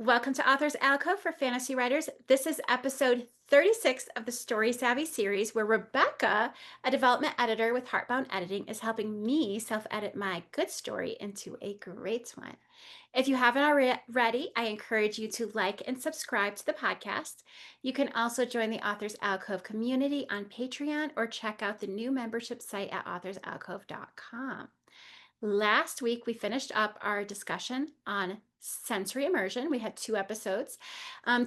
Welcome to Authors Alcove for Fantasy Writers. This is episode 36 of the Story Savvy series, where Rebecca, a development editor with Heartbound Editing, is helping me self edit my good story into a great one. If you haven't already, I encourage you to like and subscribe to the podcast. You can also join the Authors Alcove community on Patreon or check out the new membership site at authorsalcove.com. Last week, we finished up our discussion on sensory immersion. We had two episodes.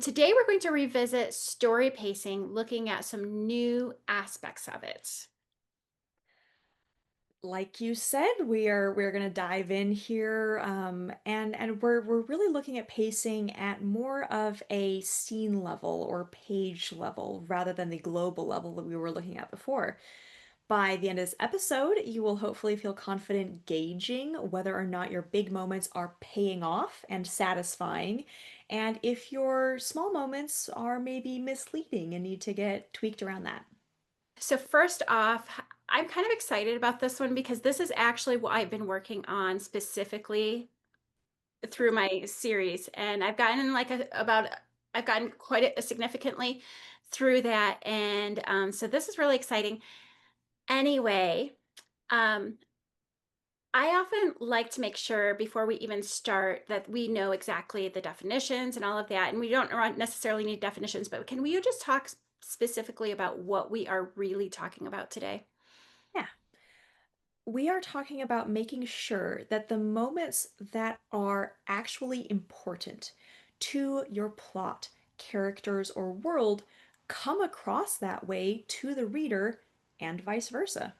Today, we're going to revisit story pacing, looking at some new aspects of it. Like you said, we're gonna dive in here, and we're really looking at pacing at more of a scene level or page level rather than the global level that we were looking at before. By the end of this episode, you will hopefully feel confident gauging whether or not your big moments are paying off and satisfying, and if your small moments are maybe misleading and need to get tweaked around that. So, first off, I'm kind of excited about this one because this is actually what I've been working on specifically through my series. And I've gotten quite significantly through that. And so, this is really exciting. Anyway, um, I often like to make sure before we even start that we know exactly the definitions and all of that. And we don't necessarily need definitions, but can we just talk specifically about what we are really talking about today? Yeah. We are talking about making sure that the moments that are actually important to your plot, characters, or world come across that way to the reader and vice versa.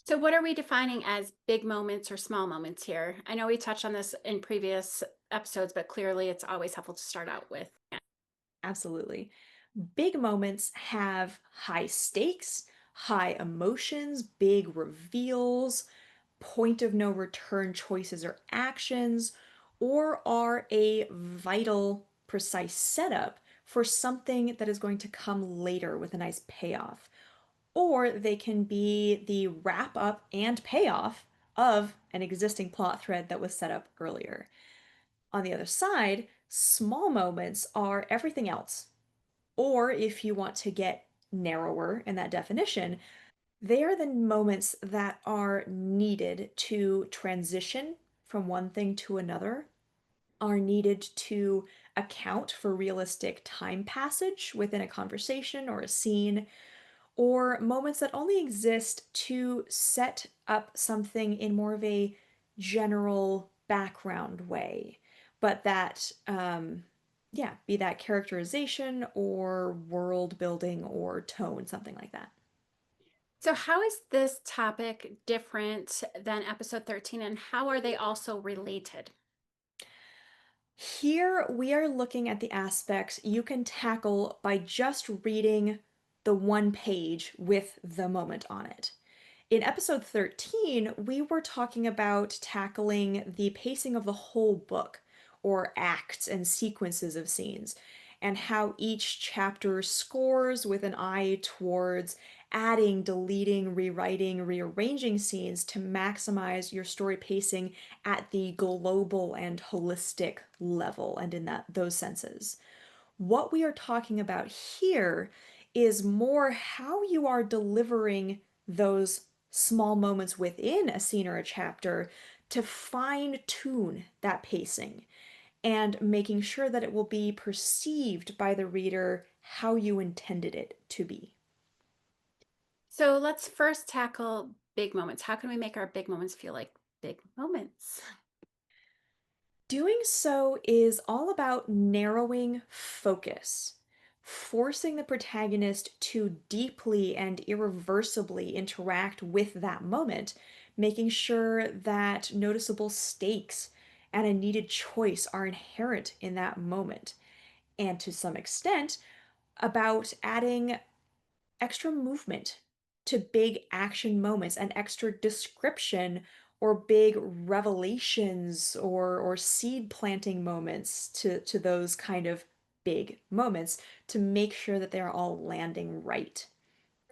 So, what are we defining as big moments or small moments here? I know we touched on this in previous episodes, but clearly it's always helpful to start out with. Absolutely. Big moments have high stakes, high emotions, big reveals, point of no return choices or actions, or are a vital, precise setup for something that is going to come later with a nice payoff. Or they can be the wrap up and payoff of an existing plot thread that was set up earlier. On the other side, small moments are everything else. Or if you want to get narrower in that definition, they are the moments that are needed to transition from one thing to another, are needed to account for realistic time passage within a conversation or a scene, or moments that only exist to set up something in more of a general background way, but yeah, be that characterization or world building or tone, something like that. So, how is this topic different than episode 13, and how are they also related? Here we are looking at the aspects you can tackle by just reading the one page with the moment on it. In episode 13, we were talking about tackling the pacing of the whole book, or acts and sequences of scenes, and how each chapter scores with an eye towards adding, deleting, rewriting, rearranging scenes to maximize your story pacing at the global and holistic level and in those senses. What we are talking about here is more how you are delivering those small moments within a scene or a chapter to fine tune that pacing and making sure that it will be perceived by the reader how you intended it to be. So, let's first tackle big moments. How can we make our big moments feel like big moments? Doing so is all about narrowing focus, forcing the protagonist to deeply and irreversibly interact with that moment, making sure that noticeable stakes and a needed choice are inherent in that moment, and to some extent, about adding extra movement to big action moments and extra description or big revelations or seed planting moments to those kind of big moments to make sure that they're all landing right.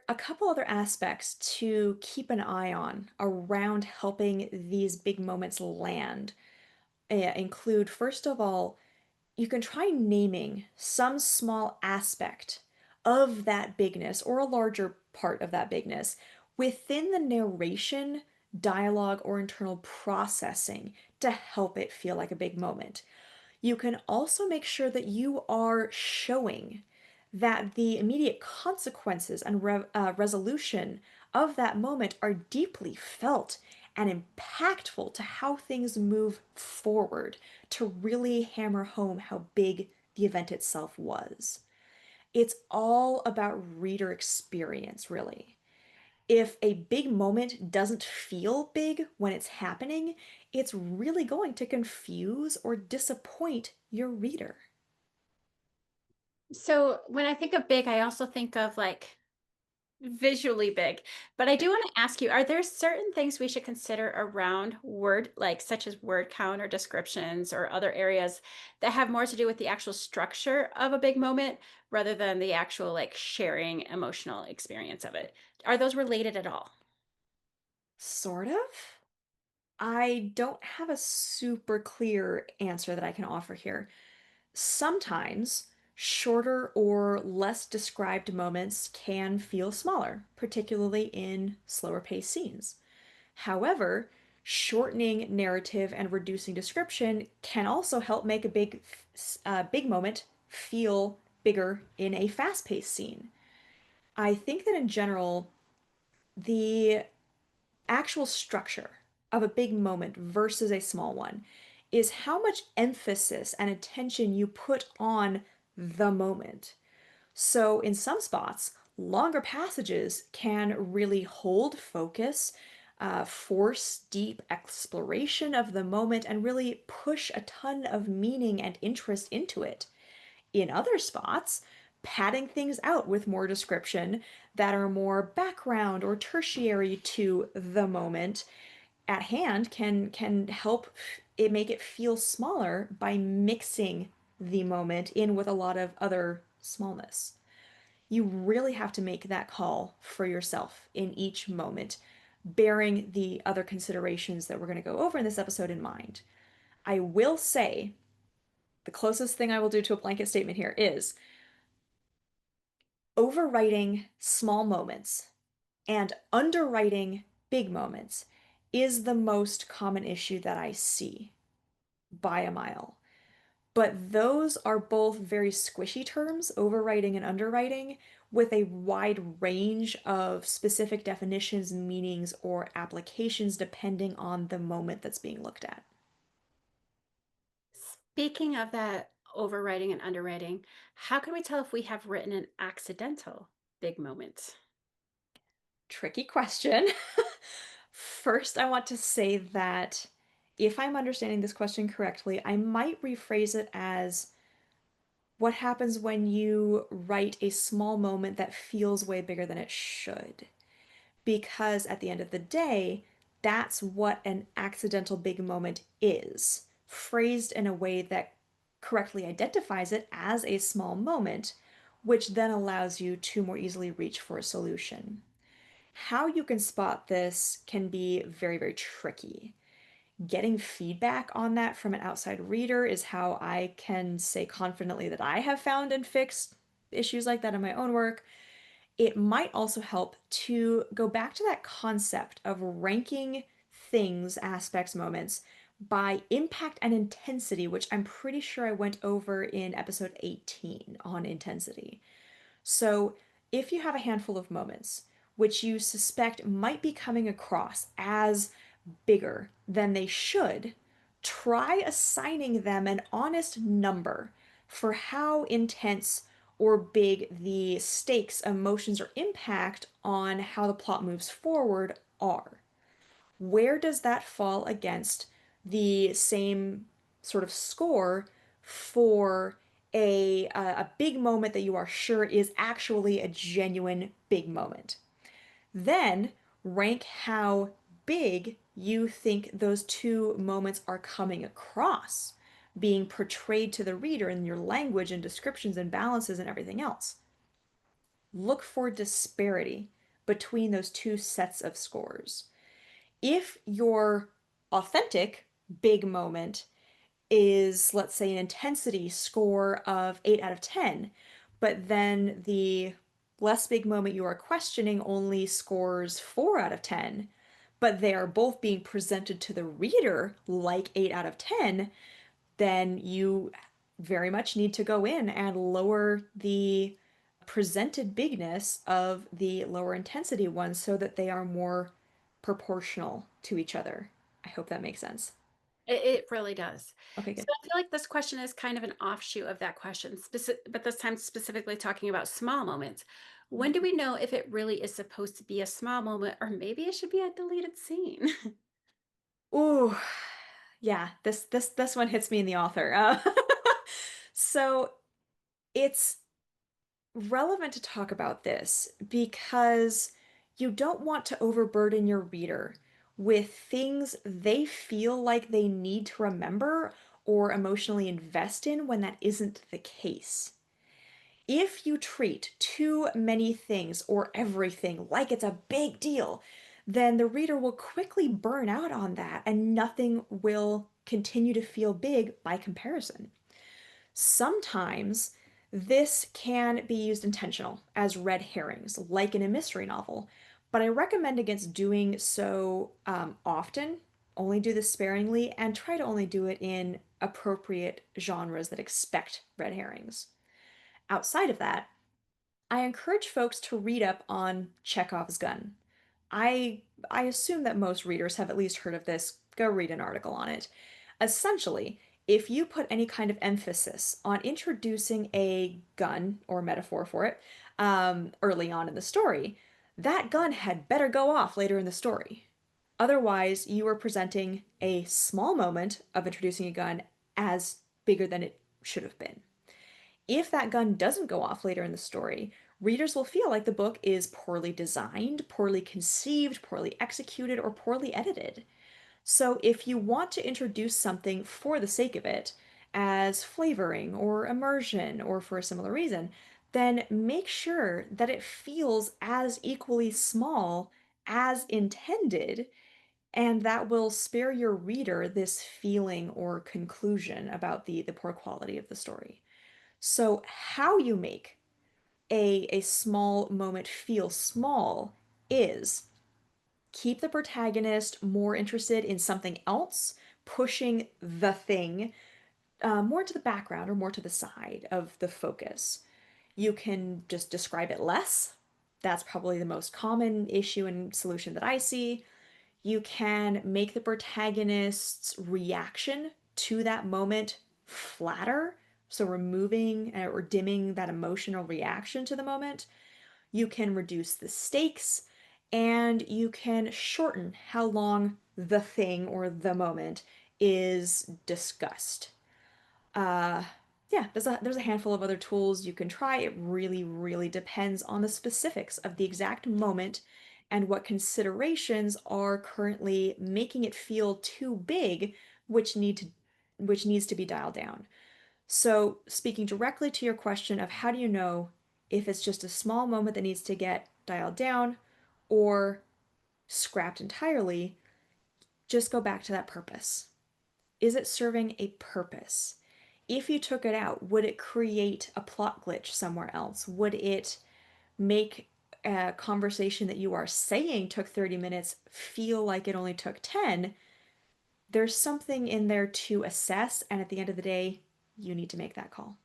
A couple other aspects to keep an eye on around helping these big moments land include, first of all, you can try naming some small aspect of that bigness or a larger part of that bigness within the narration, dialogue, or internal processing to help it feel like a big moment. You can also make sure that you are showing that the immediate consequences and resolution of that moment are deeply felt and impactful to how things move forward to really hammer home how big the event itself was. It's all about reader experience, really. If a big moment doesn't feel big when it's happening, it's really going to confuse or disappoint your reader. So when I think of big, I also think of like visually big. But I do want to ask you, are there certain things we should consider around word, like such as word count or descriptions or other areas that have more to do with the actual structure of a big moment rather than the actual like sharing emotional experience of it? Are those related at all? Sort of. I don't have a super clear answer that I can offer here. Sometimes shorter or less described moments can feel smaller, particularly in slower paced scenes. However, shortening narrative and reducing description can also help make a big moment feel bigger in a fast-paced scene. I think that in general, the actual structure of a big moment versus a small one is how much emphasis and attention you put on the moment. So, in some spots, longer passages can really hold focus, force deep exploration of the moment, and really push a ton of meaning and interest into it. In other spots, padding things out with more description that are more background or tertiary to the moment at hand can help it make it feel smaller by mixing the moment in with a lot of other smallness. You really have to make that call for yourself in each moment, bearing the other considerations that we're going to go over in this episode in mind. I will say the closest thing I will do to a blanket statement here is overwriting small moments and underwriting big moments is the most common issue that I see by a mile. But those are both very squishy terms, overwriting and underwriting, with a wide range of specific definitions, meanings, or applications depending on the moment that's being looked at. Speaking of that overwriting and underwriting, how can we tell if we have written an accidental big moment? Tricky question. First, I want to say that if I'm understanding this question correctly, I might rephrase it as what happens when you write a small moment that feels way bigger than it should. Because at the end of the day, that's what an accidental big moment is, phrased in a way that correctly identifies it as a small moment, which then allows you to more easily reach for a solution. How you can spot this can be very, very tricky. Getting feedback on that from an outside reader is how I can say confidently that I have found and fixed issues like that in my own work. It might also help to go back to that concept of ranking things, aspects, moments by impact and intensity, which I'm pretty sure I went over in episode 18 on intensity. So, if you have a handful of moments which you suspect might be coming across as bigger than they should, try assigning them an honest number for how intense or big the stakes, emotions, or impact on how the plot moves forward are. Where does that fall against the same sort of score for a big moment that you are sure is actually a genuine big moment? Then rank how big you think those two moments are coming across, being portrayed to the reader in your language and descriptions and balances and everything else. Look for disparity between those two sets of scores. If your authentic big moment is, let's say, an intensity score of 8 out of 10, but then the less big moment you are questioning only scores 4 out of 10, but they are both being presented to the reader like 8 out of 10, then you very much need to go in and lower the presented bigness of the lower intensity ones so that they are more proportional to each other. I hope that makes sense. It really does. Okay, So good. I feel like this question is kind of an offshoot of that question, but this time specifically talking about small moments. When do we know if it really is supposed to be a small moment or maybe it should be a deleted scene? Ooh, yeah, this one hits me in the author. So it's relevant to talk about this because you don't want to overburden your reader with things they feel like they need to remember or emotionally invest in when that isn't the case. If you treat too many things or everything like it's a big deal, then the reader will quickly burn out on that and nothing will continue to feel big by comparison. Sometimes this can be used intentional as red herrings, like in a mystery novel, but I recommend against doing so often. Only do this sparingly and try to only do it in appropriate genres that expect red herrings. Outside of that, I encourage folks to read up on Chekhov's gun. I I assume that most readers have at least heard of this. Go read an article on it. Essentially, if you put any kind of emphasis on introducing a gun or metaphor for it early on in the story, that gun had better go off later in the story. Otherwise, you are presenting a small moment of introducing a gun as bigger than it should have been. If that gun doesn't go off later in the story, readers will feel like the book is poorly designed, poorly conceived, poorly executed, or poorly edited. So if you want to introduce something for the sake of it, as flavoring or immersion or for a similar reason, then make sure that it feels as equally small as intended, and that will spare your reader this feeling or conclusion about the poor quality of the story. So, how you make a small moment feel small is keep the protagonist more interested in something else, pushing the thing more to the background or more to the side of the focus. You can just describe it less. That's probably the most common issue and solution that I see. You can make the protagonist's reaction to that moment flatter, so removing or dimming that emotional reaction to the moment. You can reduce the stakes, and you can shorten how long the thing or the moment is discussed. Uh, yeah, there's a handful of other tools you can try. It really, really depends on the specifics of the exact moment and what considerations are currently making it feel too big, which need to which needs to be dialed down. So, speaking directly to your question of how do you know if it's just a small moment that needs to get dialed down or scrapped entirely, just go back to that purpose. Is it serving a purpose? If you took it out, would it create a plot glitch somewhere else? Would it make a conversation that you are saying took 30 minutes feel like it only took 10? There's something in there to assess, and at the end of the day, you need to make that call.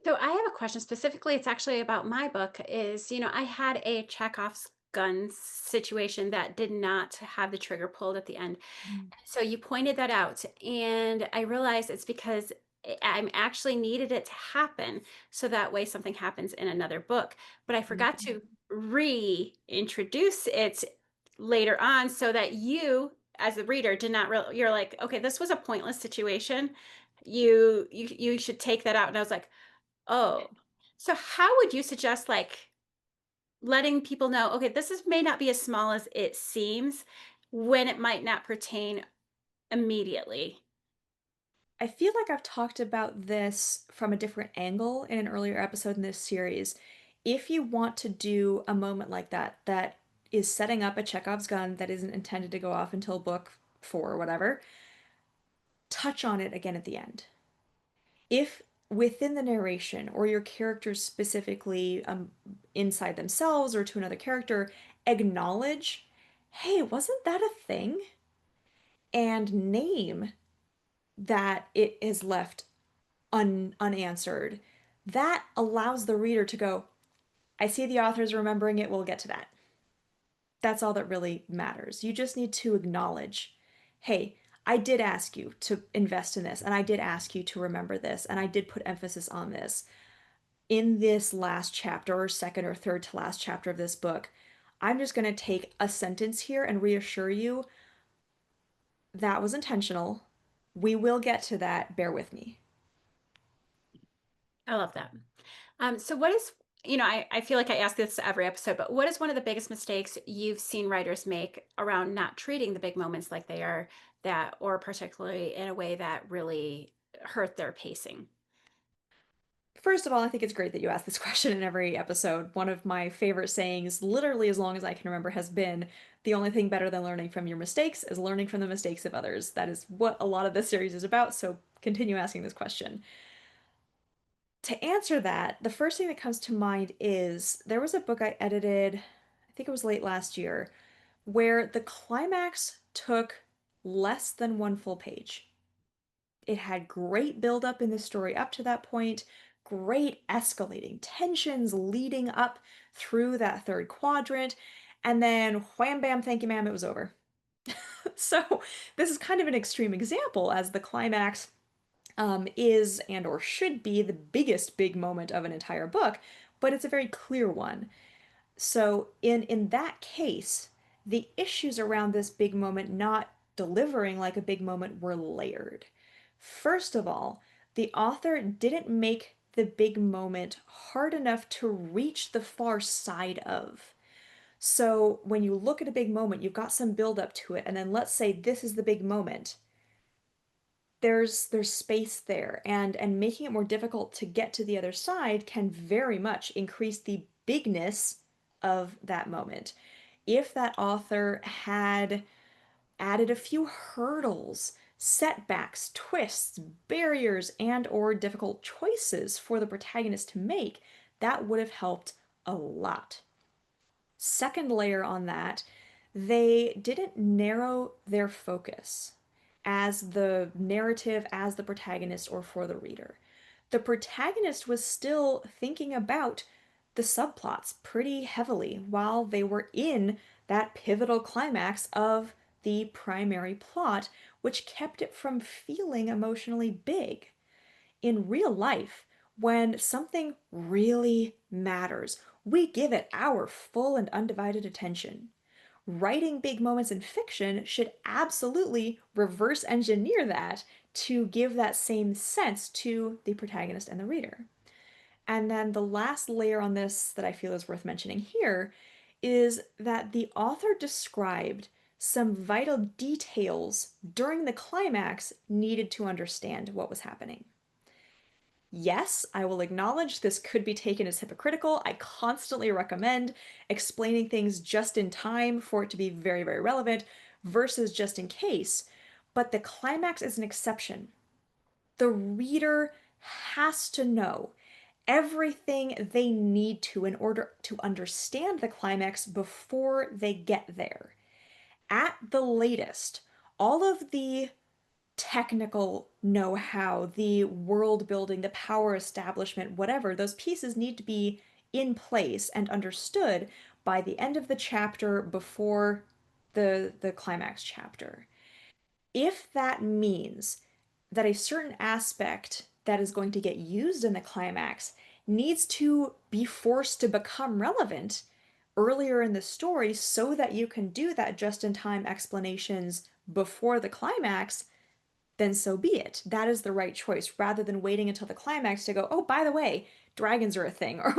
So I have a question specifically. It's actually about my book. I had a Chekhov's gun situation that did not have the trigger pulled at the end. Mm. So you pointed that out, and I realized it's because I'm actually needed it to happen so that way something happens in another book. But I forgot Mhm. to reintroduce it later on so that you, as the reader, did not real you're like, okay, this was a pointless situation. You should take that out. And I was like, oh. So how would you suggest like letting people know, okay, this is may not be as small as it seems when it might not pertain immediately? I feel like I've talked about this from a different angle in an earlier episode in this series. If you want to do a moment like that, that is setting up a Chekhov's gun that isn't intended to go off until book 4 or whatever, touch on it again at the end. If within the narration or your characters specifically inside themselves or to another character acknowledge, hey, wasn't that a thing? And name that it is left unanswered, that allows the reader to go, I see the author's remembering it, we'll get to that. That's all that really matters. You just need to acknowledge, hey, I did ask you to invest in this, and I did ask you to remember this, and I did put emphasis on this. In this last chapter, or second or third to last chapter of this book, I'm just going to take a sentence here and reassure you that was intentional. We will get to that. Bear with me. I love that. So what is, I feel like I ask this every episode, but what is one of the biggest mistakes you've seen writers make around not treating the big moments like they are that, or particularly in a way that really hurt their pacing? First of all, I think it's great that you ask this question in every episode. One of my favorite sayings, literally as long as I can remember, has been the only thing better than learning from your mistakes is learning from the mistakes of others. That is what a lot of this series is about, so continue asking this question. To answer that, the first thing that comes to mind is there was a book I edited, I think it was late last year, where the climax took less than one full page. It had great buildup in the story up to that point, great escalating tensions leading up through that third quadrant, and then wham bam, thank you, ma'am, it was over. So this is kind of an extreme example as the climax is and or should be the biggest big moment of an entire book, but it's a very clear one. So in that case, the issues around this big moment not delivering like a big moment were layered. First of all, the author didn't make the big moment hard enough to reach the far side of. So when you look at a big moment, you've got some build up to it, and then let's say this is the big moment. There's space there, and making it more difficult to get to the other side can very much increase the bigness of that moment. If that author had added a few hurdles, setbacks, twists, barriers, and or difficult choices for the protagonist to make, that would have helped a lot. Second layer on that, they didn't narrow their focus as the narrative, as the protagonist, or for the reader. The protagonist was still thinking about the subplots pretty heavily while they were in that pivotal climax of the primary plot, which kept it from feeling emotionally big. In real life, when something really matters, we give it our full and undivided attention. Writing big moments in fiction should absolutely reverse engineer that to give that same sense to the protagonist and the reader. And then the last layer on this that I feel is worth mentioning here is that the author described some vital details during the climax needed to understand what was happening. Yes, I will acknowledge this could be taken as hypocritical. I constantly recommend explaining things just in time for it to be very, very relevant versus just in case. But the climax is an exception. The reader has to know everything they need to in order to understand the climax before they get there. At the latest, all of the technical know-how, the world building, the power establishment, whatever, those pieces need to be in place and understood by the end of the chapter before the climax chapter. If that means that a certain aspect that is going to get used in the climax needs to be forced to become relevant earlier in the story so that you can do that just-in-time explanations before the climax, then so be it. That is the right choice rather than waiting until the climax to go, oh, by the way, dragons are a thing or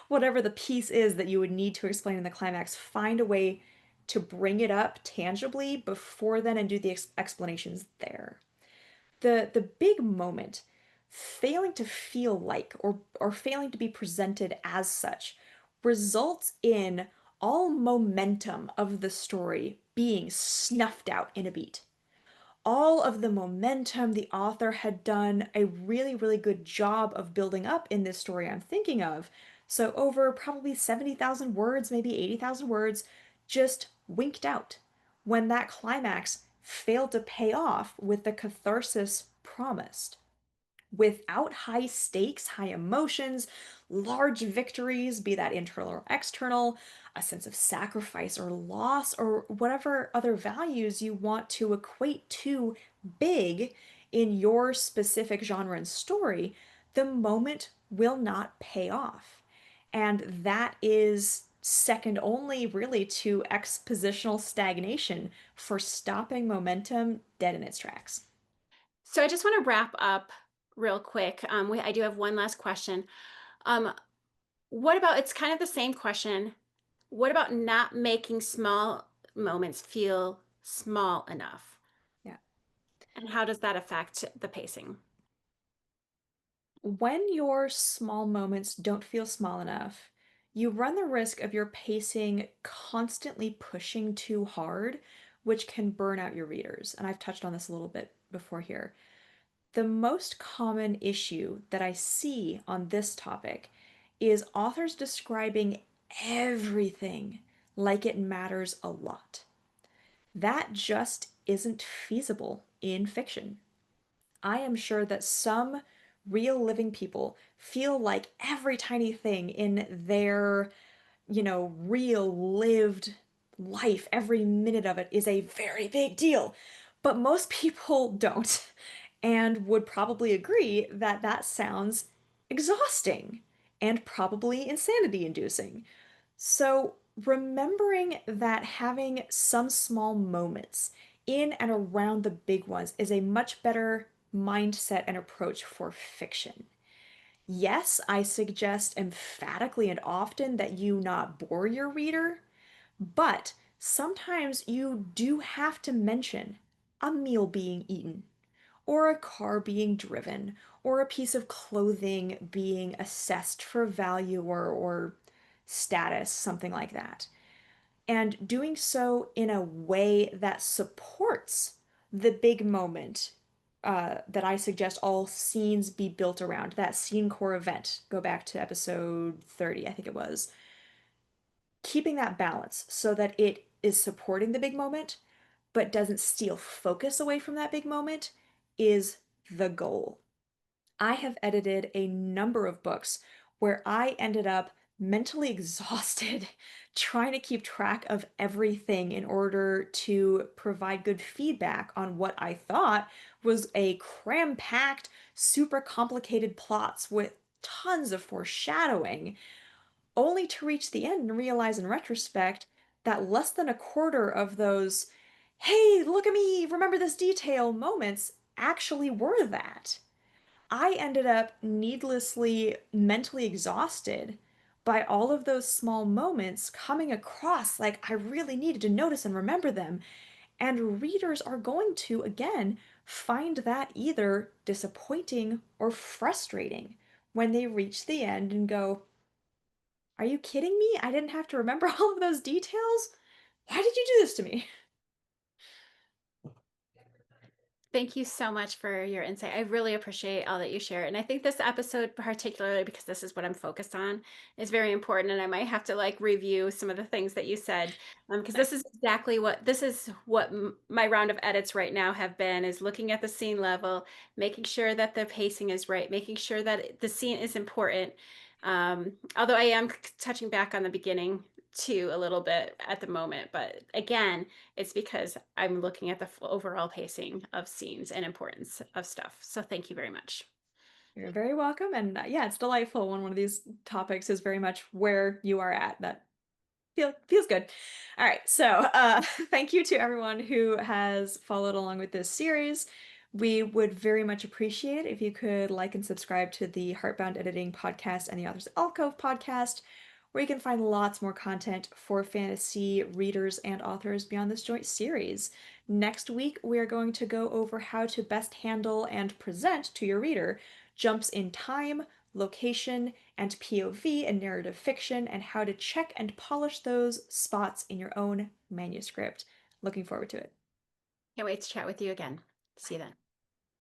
whatever the piece is that you would need to explain in the climax. Find a way to bring it up tangibly before then and do the explanations there. The big moment failing to feel like or failing to be presented as such results in all momentum of the story being snuffed out in a beat. all of the momentum the author had done a really, really good job of building up in this story I'm thinking of. So, over probably 70,000 words, maybe 80,000 words, just winked out when that climax failed to pay off with the catharsis promised. Without high stakes, high emotions, large victories, be that internal or external, a sense of sacrifice or loss, or whatever other values you want to equate to big in your specific genre and story, the moment will not pay off. And that is second only, really, to expositional stagnation for stopping momentum dead in its tracks. So I just want to wrap up real quick. I do have one last question. Um, what about, it's kind of the same question. What about not making small moments feel small enough? Yeah. And how does that affect the pacing? When your small moments don't feel small enough, you run the risk of your pacing constantly pushing too hard, which can burn out your readers. And I've touched on this a little bit before here. The most common issue that I see on this topic is authors describing everything like it matters a lot. That just isn't feasible in fiction. I am sure that some real living people feel like every tiny thing in their, real lived life, every minute of it is a very big deal. But most people don't and would probably agree that that sounds exhausting and probably insanity inducing. So, remembering that having some small moments in and around the big ones is a much better mindset and approach for fiction. Yes, I suggest emphatically and often that you not bore your reader, but sometimes you do have to mention a meal being eaten, or a car being driven, or a piece of clothing being assessed for value or status, something like that. And doing so in a way that supports the big moment that I suggest all scenes be built around, that scene core event. Go back to episode 30, I think it was. Keeping that balance so that it is supporting the big moment, but doesn't steal focus away from that big moment is the goal. I have edited a number of books where I ended up mentally exhausted trying to keep track of everything in order to provide good feedback on what I thought was a cram-packed, super complicated plots with tons of foreshadowing, only to reach the end and realize in retrospect that less than a quarter of those, hey, look at me, remember this detail moments actually were that. I ended up needlessly mentally exhausted by all of those small moments coming across like I really needed to notice and remember them. And readers are going to, again, find that either disappointing or frustrating when they reach the end and go, are you kidding me? I didn't have to remember all of those details? Why did you do this to me? Thank you so much for your insight. I really appreciate all that you share. And I think this episode, particularly because this is what I'm focused on, is very important. And I might have to like review some of the things that you said, because Nice. this is what my round of edits right now have been, is looking at the scene level, making sure that the pacing is right, making sure that the scene is important. Although I am touching back on the beginning too a little bit at the moment, but again, it's because I'm looking at the overall pacing of scenes and importance of stuff. So thank you very much. You're very welcome. And yeah, it's delightful when one of these topics is very much where you are at. That feels good. All right, so thank you to everyone who has followed along with this series. We would very much appreciate if you could like and subscribe to the Heartbound Editing podcast and the Authors Alcove podcast, where you can find lots more content for fantasy readers and authors beyond this joint series. Next week, we are going to go over how to best handle and present to your reader jumps in time, location, and POV in narrative fiction, and how to check and polish those spots in your own manuscript. Looking forward to it. Can't wait to chat with you again. See you then.